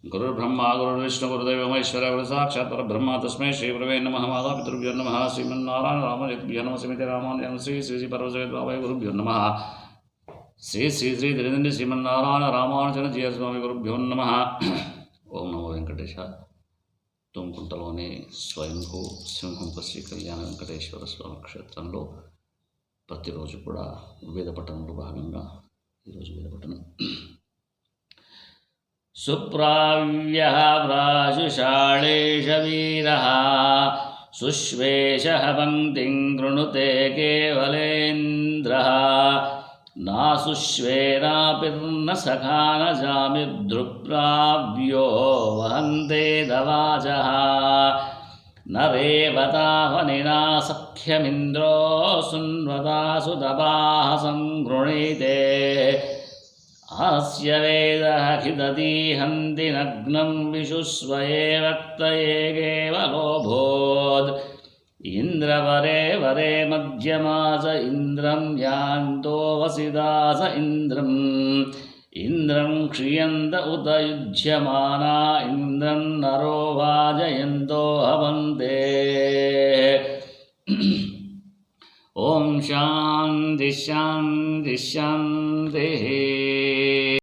गुरुर्ब्रह्मा गुरुर्विष्णु गुरुदेवो महेश्वरः गुरुसाक्षात् परब्रह्म तस्मै श्रीगुरवे नमः। मातापितृभ्यो नमः। श्रीमन्नारायण रामानुजभ्यो नमः। श्रीमते रामानुजं श्री श्री परमसमेतभावे गुरुभ्यो नमः। श्री श्री श्री धीरेन्द्र श्रीमन्नारायण रामानुजन जय स्वामी गुरुभ्यो नमः। ओम नमो वेंकटेशाय। తుమ్కుంటలోని స్వయంభూ సింహంప శ్రీ కళ్యాణ వెంకటేశ్వర స్వామి క్షేత్రంలో ప్రతిరోజు కూడా వేద పఠనంలో భాగంగా ఈరోజు వేద పఠనం. సుప్రావ్యః వ్రాజుషాళేష వీరః సుశ్వేషః పంక్తిం కృణుతే కేవలేంద్రః నాసుశ్వేనాపిర్న సఖా న జామిర్దృప్రావ్యో వహంతే దవాజః న రేవతావనినా సఖ్యమింద్రో సున్వతా సుతపాః సంగృణీతే ఆస్య వేదః ఖిదతి నగ్నం విశుస్వయే వక్తయే కేవలోభోద్ ఇంద్రవరే వరే మధ్యమాస ఇంద్రం యాంతో వసిదాస ఇంద్రం ఇంద్రం క్షియంత ఉత యుజ్యమానా ఇంద్రం నరో వాజయంతో హవంతే. ఓం శాంతి శాంతి శాంతి.